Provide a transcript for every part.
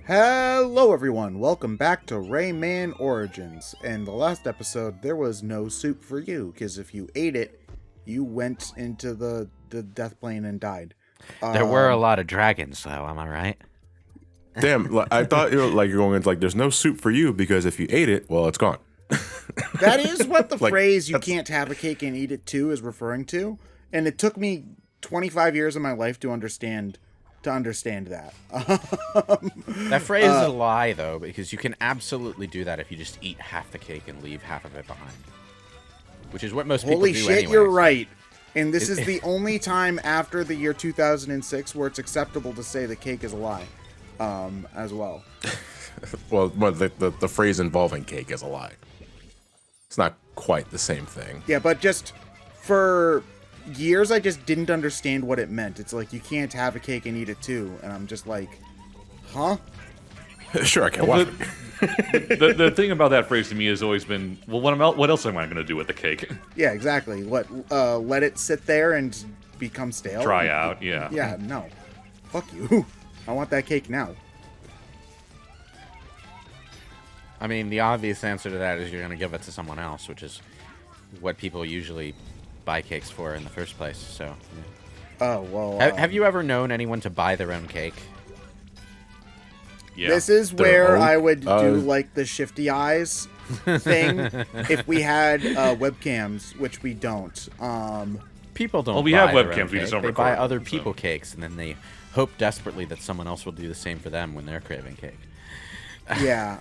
Hello everyone, welcome back to Rayman Origins. In the last episode, there was no soup for you, because if you ate it, you went into the death plane and died. There were a lot of dragons, though, am I right? Damn, I thought you're going into there's no soup for you because if you ate it, well, it's gone. That is what the phrase "you can't have a cake and eat it too" is referring to, and it took me 25 years of my life to understand that. That phrase is a lie, though, because you can absolutely do that if you just eat half the cake and leave half of it behind. Which is what most people do Holy shit, anyways. you're right. And this is the only time after the year 2006 where it's acceptable to say the cake is a lie, as well. Well, the phrase involving cake is a lie. It's not quite the same thing. Yeah, but just for years, I just didn't understand what it meant. It's like, you can't have a cake and eat it too. And I'm just like, huh? Sure, I can. Well, the thing about that phrase to me has always been, well, what else am I going to do with the cake? Yeah, exactly. What, let it sit there and become stale? Dry out, yeah. Yeah, no. Fuck you. I want that cake now. I mean, the obvious answer to that is you're going to give it to someone else, which is what people usually buy cakes for in the first place, so... Yeah. Oh, well... Have you ever known anyone to buy their own cake? Yeah. This is where I would do, like, the shifty eyes thing if we had webcams, which we don't. People don't Well, we buy have their webcams, own we just cake. don't They record buy them, other so. people cakes, and then they hope desperately that someone else will do the same for them when they're craving cake. Yeah.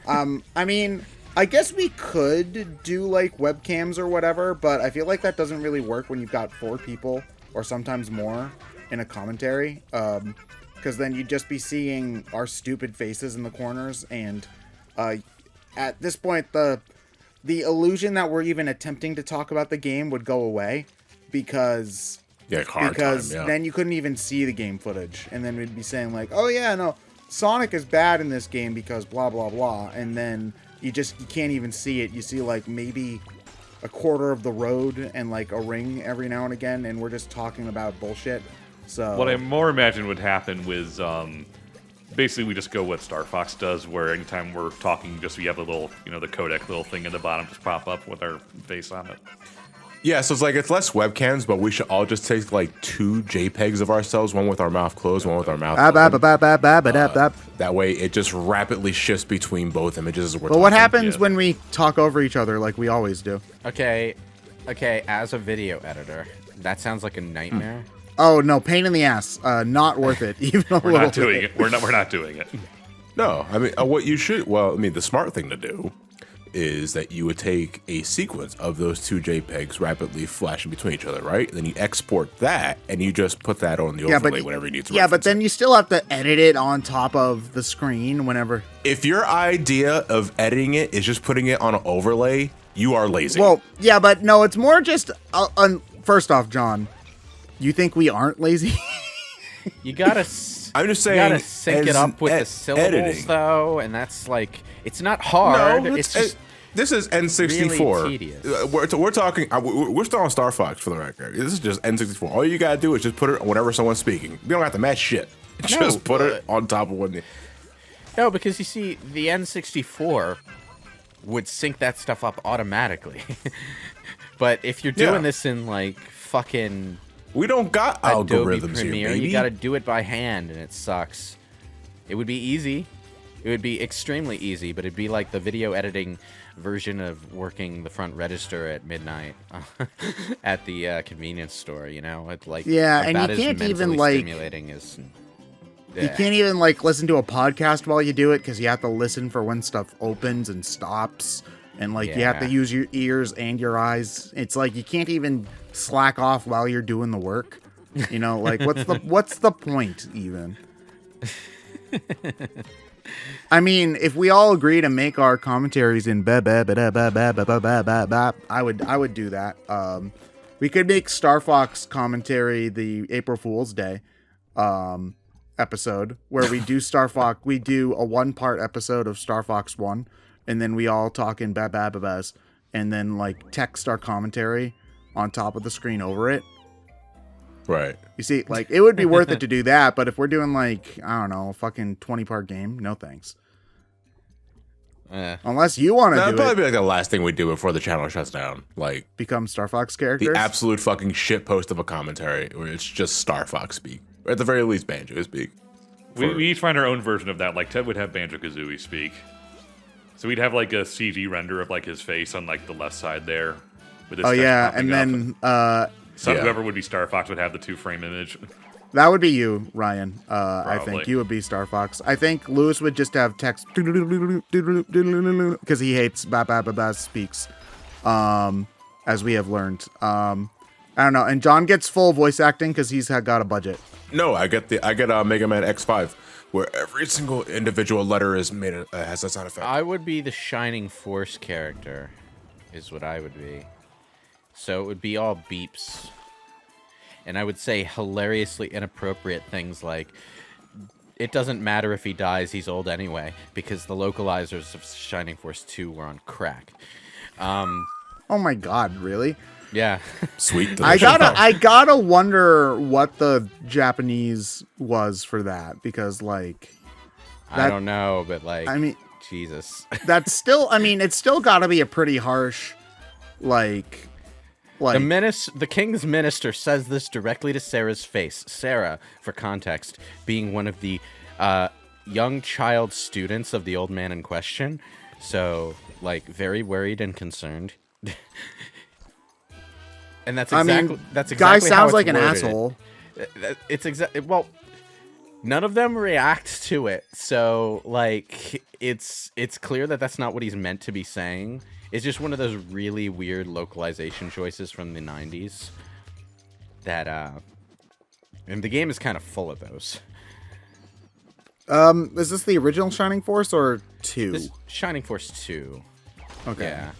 I mean, I guess we could do, like, webcams or whatever, but I feel like that doesn't really work when you've got 4 people, or sometimes more, in a commentary. Because then you'd just be seeing our stupid faces in the corners, and at this point, the illusion that we're even attempting to talk about the game would go away, because then you couldn't even see the game footage, and then we'd be saying, like, oh yeah, no, Sonic is bad in this game because blah blah blah, and then you can't even see it. You see, like, maybe a quarter of the road and, like, a ring every now and again, and we're just talking about bullshit. So What I more imagine would happen with, basically we just go what Star Fox does, where anytime we're talking, just we have a little, the codec little thing at the bottom just pop up with our face on it. Yeah, so it's less webcams, but we should all just take, 2 JPEGs of ourselves, one with our mouth closed, one with our mouth open. That way, it just rapidly shifts between both images as we're But what talking. happens when we talk over each other like we always do? Okay, as a video editor, that sounds like a nightmare. Oh no, pain in the ass. Not worth it. Even a We're little not doing bit. it. We're not doing it. No, I mean, the smart thing to do is that you would take a sequence of those 2 JPEGs rapidly flashing between each other, right? And then you export that, and you just put that on the overlay whenever you need to. Yeah, but then you still have to edit it on top of the screen whenever. If your idea of editing it is just putting it on an overlay, you are lazy. Well, yeah, but no, it's more just. First off, John, you think we aren't lazy? You gotta. I'm just saying. You gotta sync it up with the syllables, editing. though, and that's like, it's not hard. No, it's just. This is N64. Really tedious. We're talking. We're still on Star Fox for the record. This is just N64. All you gotta do is just put it whenever someone's speaking. You don't have to match shit. Just put it on top of one. No, because you see, the N64 would sync that stuff up automatically. But if you're doing this in fucking we don't got Adobe algorithms Premiere, here, baby. you gotta do it by hand, and it sucks. It would be easy. It would be extremely easy, but it'd be like the video editing version of working the front register at midnight at the convenience store. It's like and about you can't as even mentally stimulating as. You can't even listen to a podcast while you do it because you have to listen for when stuff opens and stops, and you have to use your ears and your eyes. It's like you can't even slack off while you're doing the work. What's the point even? I mean, if we all agree to make our commentaries in I would do that. We could make Star Fox commentary the April Fool's Day episode where we do Star Fox. We do a 1-part episode of Star Fox 1, and then we all talk in and then text our commentary on top of the screen over it. Right. You see, like, it would be worth it to do that, but if we're doing, like, I don't know, a fucking 20-part game, no thanks. Unless you want to That'd do probably it, be like the last thing we do before the channel shuts down. Like become Star Fox the characters. absolute fucking shit post of a commentary where it's just Star Fox speak. Or at the very least, Banjo speak. We each find our own version of that. Like Ted would have Banjo-Kazooie speak. So we'd have like a CG render of like his face on like the left side there. With his Oh text yeah, popping and up. then So Yeah. whoever would be Star Fox would have the 2-frame image. that would be you, Ryan. I think Probably. you would be Star Fox. I think Lewis would just have text because he hates ba ba ba ba speaks, as we have learned. I don't know. And John gets full voice acting because he's got a budget. No, I get Mega Man X5, where every single individual letter is made has a sound effect. I would be the Shining Force character, is what I would be. So it would be all beeps. And I would say hilariously inappropriate things like, it doesn't matter if he dies, he's old anyway, because the localizers of Shining Force 2 were on crack. Oh my God, really? Yeah. Sweet. I delicious. gotta wonder what the Japanese was for that, because like I don't know, but like, I mean, Jesus. that's still, I mean, it's still gotta be a pretty harsh, like The king's minister says this directly to Sarah's face. Sarah, for context, being one of the young child students of the old man in question. So, like, very worried and concerned. And that's exactly guy how sounds it's like an worded. asshole. Well, none of them react to it. So, like, it's clear that that's not what he's meant to be saying. It's just one of those really weird localization choices from the 90s that, and the game is kind of full of those. Is this the original Shining Force or 2? This Shining Force 2. Okay. Yeah.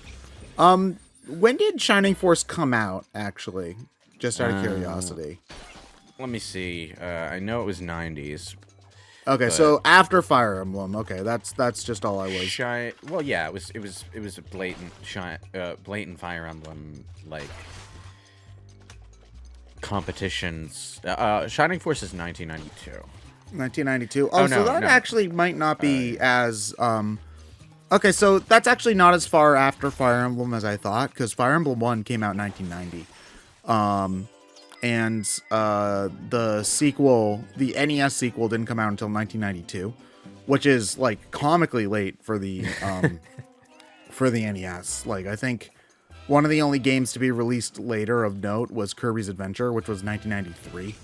When did Shining Force come out, actually? Just out of curiosity. Let me see. I know it was 90s. Okay, so after Fire Emblem. Okay, that's just all I was. Well, yeah, it was a blatant Fire Emblem like competitions. Shining Force is 1992. 1992. Oh, So no, that no. actually might not be as okay, so that's actually not as far after Fire Emblem as I thought, because Fire Emblem 1 came out in 1990. And the sequel, the NES sequel, didn't come out until 1992, which is like comically late for the for the NES. Like, I think one of the only games to be released later of note was Kirby's Adventure, which was 1993.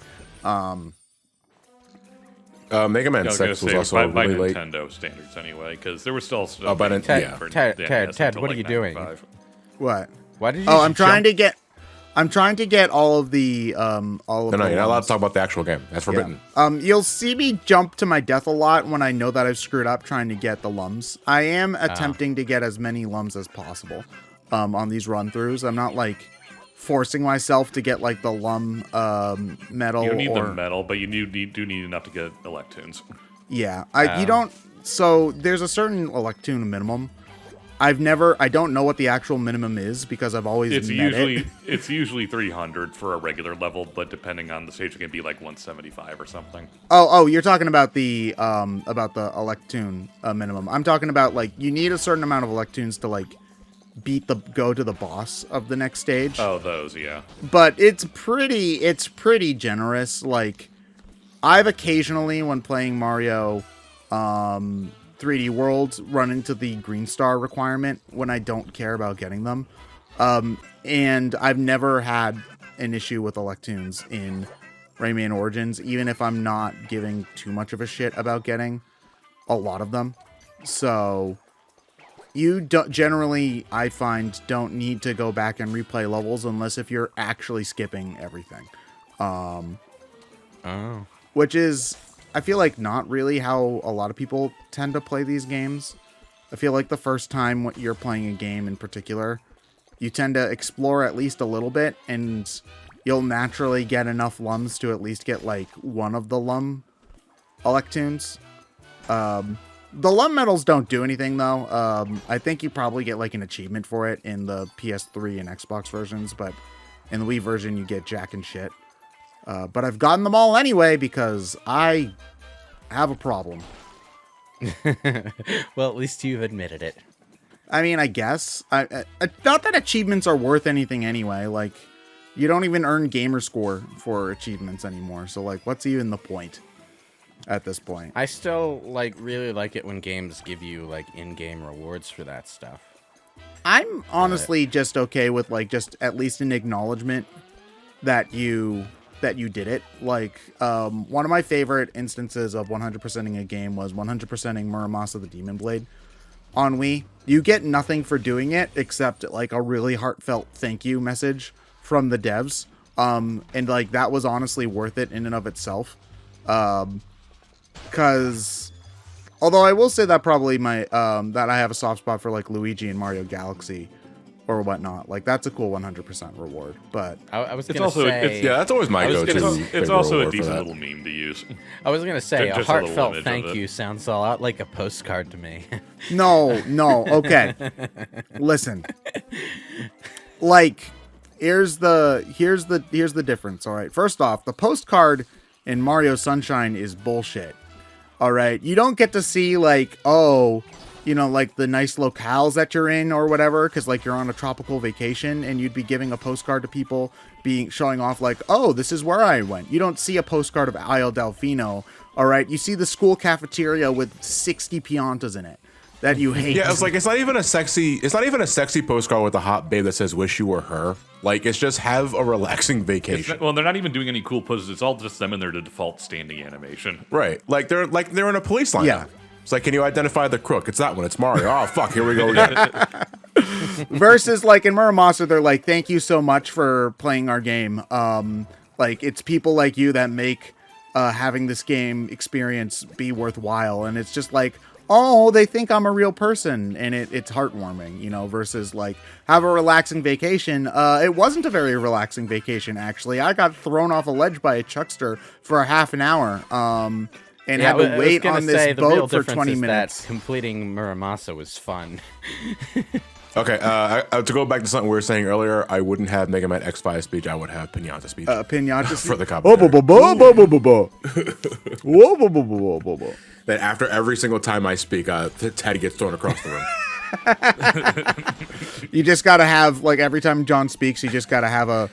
Mega Man I was 6 was say, also by really late. Nintendo standards anyway, because there was still stuff. Oh, by being Ted- made yeah. for Ted, the Ted, NES Ted, until, what are like, you doing? 95. What? Why did you? Oh, I'm trying to get all of the No, the you're not allowed ones. to talk about the actual game. That's forbidden. You'll see me jump to my death a lot when I know that I've screwed up trying to get the Lums. I am attempting to get as many Lums as possible on these run-throughs. I'm not, like, forcing myself to get, like, the Lum medal. You don't need or, the medal, but you do need enough to get Electoons. Yeah. You don't... So, there's a certain Electoon minimum. I don't know what the actual minimum is because I've always met it. It's usually 300 for a regular level, but depending on the stage, it can be like 175 or something. Oh, you're talking about the Electoon minimum. I'm talking about, like, you need a certain amount of Electoons to, like, go to the boss of the next stage. Oh, those, yeah. But it's pretty generous. Like, I've occasionally, when playing Mario 3D World, run into the green star requirement when I don't care about getting them. And I've never had an issue with Electoons in Rayman Origins, even if I'm not giving too much of a shit about getting a lot of them. So you generally, I find, don't need to go back and replay levels unless if you're actually skipping everything. Which is, I feel like, not really how a lot of people tend to play these games. I feel like the first time when you're playing a game in particular, you tend to explore at least a little bit, and you'll naturally get enough Lums to at least get, like, one of the Lum Electoons. The Lum medals don't do anything, though. I think you probably get, like, an achievement for it in the PS3 and Xbox versions, but in the Wii version, you get jack and shit. But I've gotten them all anyway because I have a problem. Well, at least you've admitted it. I mean, I guess. Not that achievements are worth anything anyway. Like, you don't even earn gamer score for achievements anymore. So, like, what's even the point at this point? I still, like, really like it when games give you, like, in-game rewards for that stuff. I'm honestly just okay with, like, just at least an acknowledgement that you did it. Like, one of my favorite instances of 100%ing a game was 100%ing Muramasa the Demon Blade on Wii. You get nothing for doing it except, like, a really heartfelt thank you message from the devs. And, like, that was honestly worth it in and of itself. Because, although I will say that probably that I have a soft spot for, like, Luigi and Mario Galaxy or whatnot. Like, that's a cool 100% reward. But I was It's gonna also- say, Yeah, that's always my go-to. It's also a reward for decent that. little meme to use. I was gonna say, a Just a little heartfelt image of thank it. you sounds a lot like a postcard to me. no, okay. Listen. Like, here's the difference, all right? First off, the postcard in Mario Sunshine is bullshit. All right? You don't get to see, like, oh, you know, like the nice locales that you're in or whatever, because, like, you're on a tropical vacation and you'd be giving a postcard to people showing off, like, oh, this is where I went. You don't see a postcard of Isle Delfino, all right? You see the school cafeteria with 60 Piantas in it that you hate. Yeah, it's like it's not even a sexy postcard with a hot babe that says "wish you were her." Like, it's just have a relaxing vacation. Well, they're not even doing any cool poses. It's all just them in their default standing animation. Right. Like they're in a police line. Yeah. It's like, can you identify the crook? It's that one. It's Mario. Oh fuck, here we go again. Versus, like, in Muramasa, they're like, thank you so much for playing our game. Like, it's people like you that make having this game experience be worthwhile. And it's just like, oh, they think I'm a real person. And it's heartwarming, you know, versus, like, have a relaxing vacation. It wasn't a very relaxing vacation, actually. I got thrown off a ledge by a chuckster for a half an hour. And had to wait on this boat for 20 minutes. That completing Muramasa was fun. Okay, to go back to something we were saying earlier, I wouldn't have Mega Man X5 speech. I would have Pinata speech. Pinata for the Oh, commentary. That after every single time I speak, Ted gets thrown across the room. You just gotta have, like, every time John speaks, you just gotta have a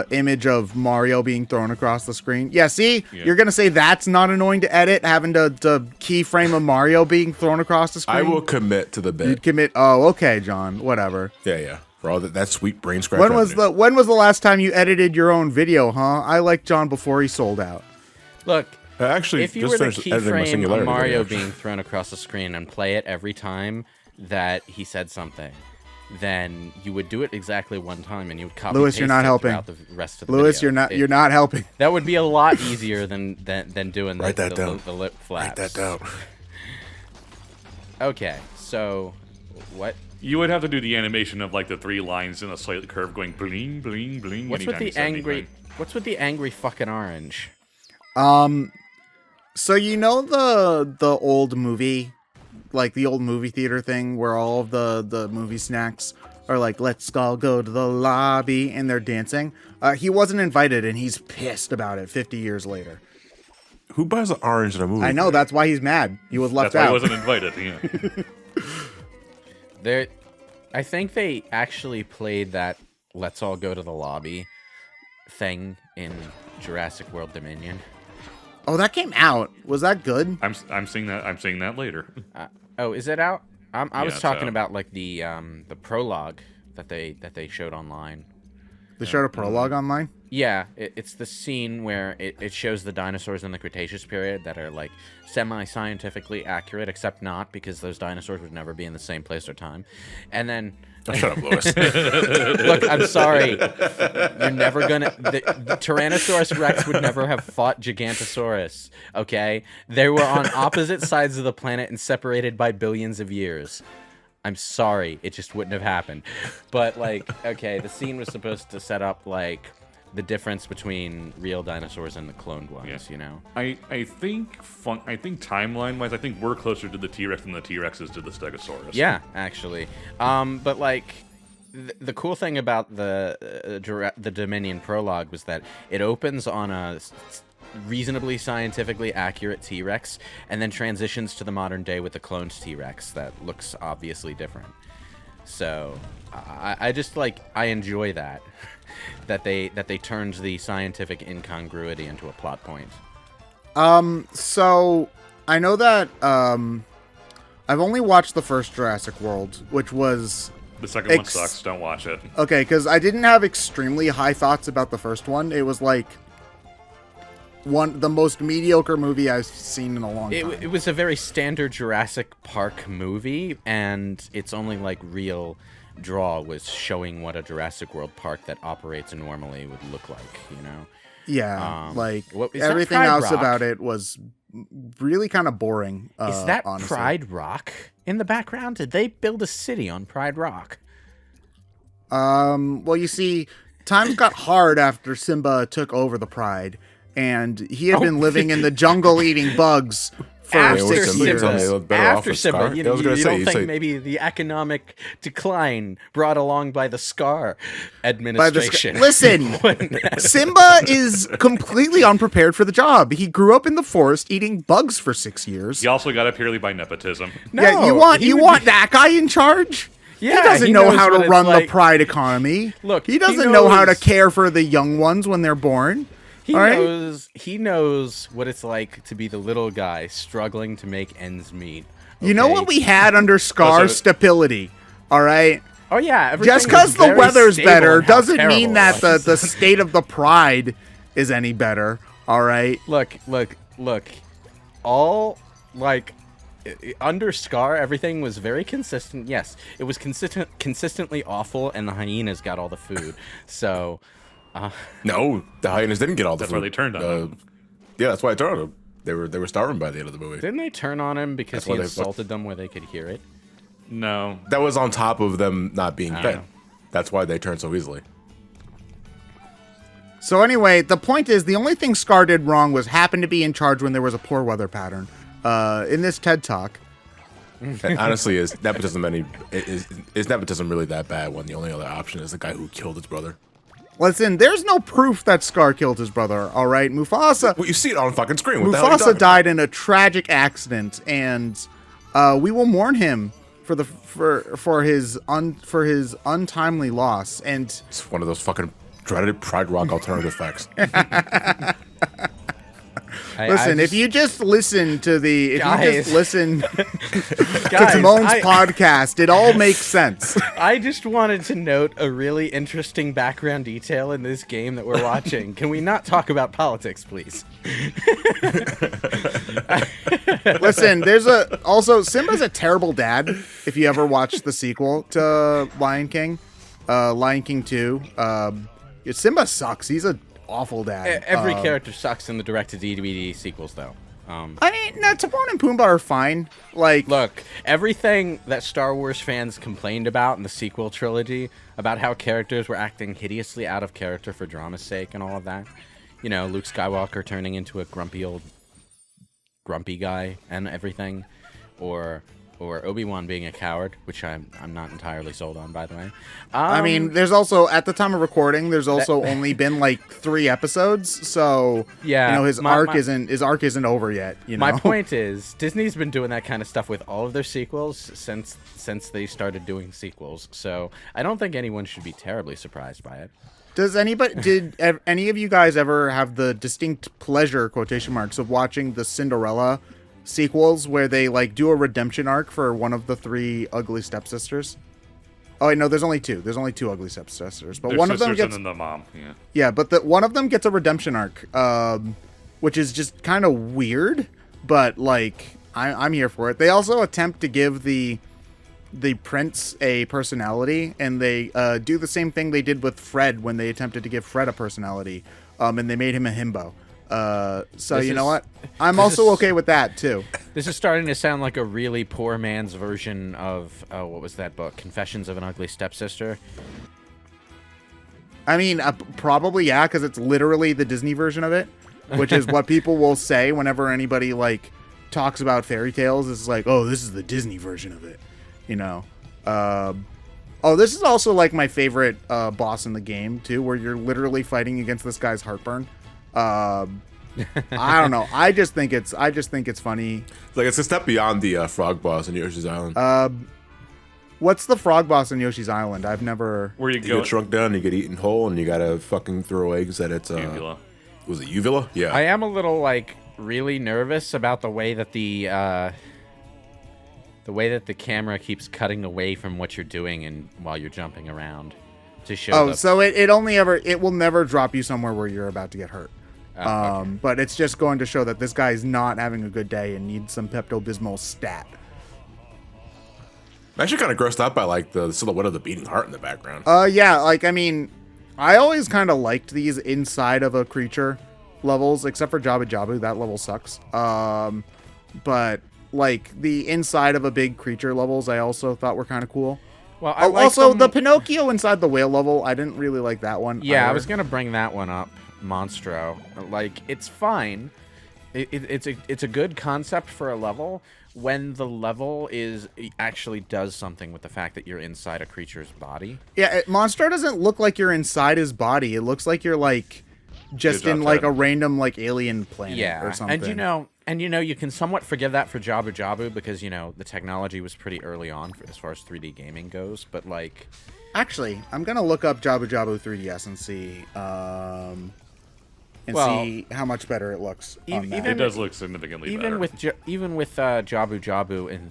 image of Mario being thrown across the screen. Yeah, see? Yeah. You're gonna say that's not annoying to edit, having to keyframe of Mario being thrown across the screen? I will commit to the bit. You'd commit. Oh, okay, John. Whatever. Yeah. For all that sweet BrainScratch. When was the last time you edited your own video, huh? I liked John before he sold out. Look, Actually, if you just were to finished editing my keyframe a Singularity Mario video. being thrown across the screen and play it every time that he said something, then you would do it exactly one time and you would copy Lewis, you're not helping. throughout the rest of the Lewis, video. you're not helping. That would be a lot easier than doing Write that down. the lip flaps. Write that down. Okay, so what? You would have to do the animation of, like, the three lines in a slightly curve going bling, bling, bling. What's with anytime the you said angry? anything. What's with the angry fucking orange? So you know the old movie, like the old movie theater thing where all of the movie snacks are like, let's all go to the lobby, and they're dancing. He wasn't invited, and he's pissed about it 50 years later. Who buys an orange in a movie? I know, that's why he's mad. He was left That's why out. I wasn't invited. Yeah. I think they actually played that "Let's all go to the lobby" thing in Jurassic World Dominion. Oh, that came out. Was that good? I'm seeing that. I'm seeing that later. Oh, is it out? I was it's talking out. about, like, the prologue that they showed online. They showed a prologue online? Yeah, it's the scene where it shows the dinosaurs in the Cretaceous period that are, like, semi-scientifically accurate, except not, because those dinosaurs would never be in the same place or time. And then... Oh, shut up, Lewis. Look, I'm sorry. You're never gonna... The Tyrannosaurus Rex would never have fought Gigantosaurus, okay? They were on opposite sides of the planet and separated by billions of years. I'm sorry. It just wouldn't have happened. But, like, okay, the scene was supposed to set up, like, the difference between real dinosaurs and the cloned ones, you know? I think timeline-wise, I think we're closer to the T-Rex than the T-Rex is to the Stegosaurus. Yeah, actually. But, like, the cool thing about the Dominion prologue was that it opens on a reasonably scientifically accurate T-Rex and then transitions to the modern day with the cloned T-Rex that looks obviously different. So I just I enjoy that that they turned the scientific incongruity into a plot point. So I know that I've only watched the first Jurassic World, which was The second one sucks. Don't watch it. okay, because I didn't have extremely high thoughts about the first one. It was like the most mediocre movie I've seen in a long time. It was a very standard Jurassic Park movie, and its only real draw was showing what a Jurassic World park that operates normally would look like, you know? Yeah, is that everything Pride else Rock? About it was really kind of boring. Is that honestly. Pride Rock in the background? Did they build a city on Pride Rock? Well, you see, times got hard after Simba took over the Pride, and he had been living in the jungle eating bugs for After 6 years. After Simba, you don't say- think maybe the economic decline brought along by the Scar By the administration? Listen, Simba is completely unprepared for the job. He grew up in the forest eating bugs for 6 years. You also got it purely by nepotism. Yeah, you want that guy in charge? Yeah, he doesn't he know knows how what to it's run the like. Pride economy. Look, he he doesn't know how to knows- care for the young ones when they're born. He All right? he knows what it's like to be the little guy struggling to make ends meet. You know okay? what we had under Scar? Also- Stability. All right? Oh yeah, everything Just because was the very weather's stable better and how doesn't terrible mean it that was. the state of the Pride is any better. All right? Look. All under Scar, everything was very consistent. Yes, it was consistently awful, and the hyenas got all the food. So, No, the hyenas didn't get all the That's food. why they turned on them. Yeah, that's why I turned on them. They were starving by the end of the movie. didn't they turn on him because That's he why they- insulted them where they could hear it? No. That was on top of them not being fed. know. That's why they turned so easily. So anyway, the point is, the only thing Scar did wrong was happen to be in charge when there was a poor weather pattern. In this TED Talk. And honestly, is nepotism really that bad when the only other option is the guy who killed his brother? Listen, there's no proof that Scar killed his brother, all right? Mufasa... Well, you see it on fucking screen. What the hell are you Mufasa talking died in a tragic accident, and we will mourn him for his untimely loss. And It's one of those fucking dreaded Pride Rock alternative facts. listen, if you just listen to to Guys, Timon's podcast, it all makes sense. I just wanted to note a really interesting background detail in this game that we're watching. Can we not talk about politics, please? Listen, Simba's a terrible dad. If you ever watched the sequel to Lion King 2, Simba sucks. He's an awful dad. Every character sucks in the direct-to-DVD sequels, though. I mean, no, Timon and Pumbaa are fine. Look, everything that Star Wars fans complained about in the sequel trilogy, about how characters were acting hideously out of character for drama's sake and all of that. You know, Luke Skywalker turning into a grumpy guy and everything. Or Obi-Wan being a coward, which I'm not entirely sold on, by the way. I mean, there's also, at the time of recording, there's also only been 3 episodes, so Yeah, his arc isn't over yet. You know? My point is, Disney's been doing that kind of stuff with all of their sequels since they started doing sequels. So I don't think anyone should be terribly surprised by it. Did any of you guys ever have the distinct pleasure, quotation marks, of watching the Cinderella sequels where they do a redemption arc for one of the 3 ugly stepsisters? Oh wait, no, there's only 2. There's only 2 ugly stepsisters, but Their one of them sisters gets and then the mom. Yeah. yeah, but one of them gets a redemption arc, which is just kind of weird, but I'm here for it. They also attempt to give the prince a personality, and they do the same thing they did with Fred when they attempted to give Fred a personality, and they made him a himbo. So you know what? I'm also okay with that too. This is starting to sound like a really poor man's version of what was that book? Confessions of an Ugly Stepsister. I mean, probably yeah, because it's literally the Disney version of it, which is what people will say whenever anybody talks about fairy tales. It's oh, this is the Disney version of it, you know. Oh, this is also like my favorite boss in the game too, where you're literally fighting against this guy's heartburn. I don't know. I just think it's funny. It's a step beyond the frog boss in Yoshi's Island. What's the frog boss in Yoshi's Island? I've never. Where you You go? get shrunk down, you get eaten whole, and you gotta fucking throw eggs at its. Uvula. Was it uvula? Yeah. I am a little really nervous about the way that the camera keeps cutting away from what you're doing and while you're jumping around to show. Oh, so it will never drop you somewhere where you're about to get hurt. Okay. But it's just going to show that this guy's not having a good day and needs some Pepto-Bismol stat. I'm actually kind of grossed out by the silhouette of the beating heart in the background. Yeah, I mean, I always kind of liked these inside of a creature levels, except for Jabu Jabu. That level sucks. But the inside of a big creature levels, I also thought were kind of cool. Well, I like also them- the Pinocchio inside the whale level, I didn't really like that one. Yeah, I either. was gonna bring that one up, Monstro. It's fine. It's a good concept for a level when the level actually does something with the fact that you're inside a creature's body. Yeah, Monstro doesn't look like you're inside his body. It looks like you're just Good in job, Ted. a random alien planet or something. And you can somewhat forgive that for Jabu Jabu because the technology was pretty early on as far as 3D gaming goes. But Actually, I'm gonna look up Jabu Jabu 3DS and see see how much better it looks. On that. It does look significantly better. even with Jabu Jabu in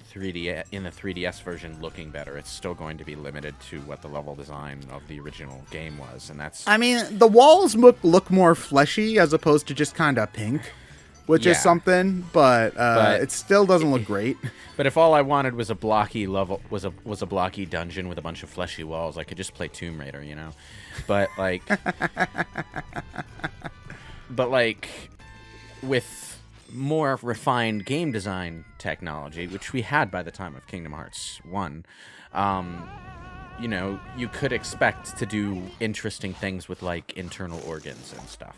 the 3DS version looking better, it's still going to be limited to what the level design of the original game was, and that's. I mean, the walls look more fleshy as opposed to just kind of pink, which is Yeah. something, but it still doesn't look great. But if all I wanted was a blocky level, was a blocky dungeon with a bunch of fleshy walls, I could just play Tomb Raider, But with more refined game design technology, which we had by the time of Kingdom Hearts 1, you could expect to do interesting things with internal organs and stuff.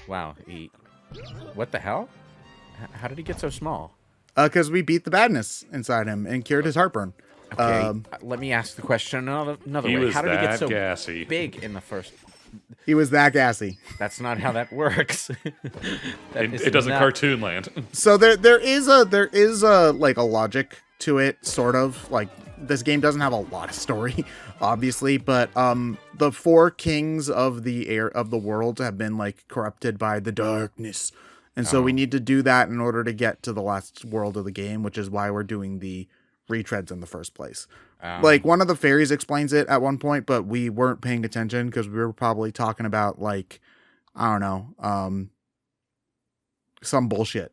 Wow, what the hell? How did he get so small? Because we beat the badness inside him and cured his heartburn. Okay, let me ask the question another He way. was How did he get that so gassy. big in the first? He was that gassy. That's not how that works. It doesn't cartoon land. So there is a logic to it, sort of. This game doesn't have a lot of story, obviously, but the four kings of the world have been corrupted by the darkness, and so we need to do that in order to get to the last world of the game, which is why we're doing the retreads in the first place. One of the fairies explains it at one point, but we weren't paying attention because we were probably talking about I don't know, some bullshit.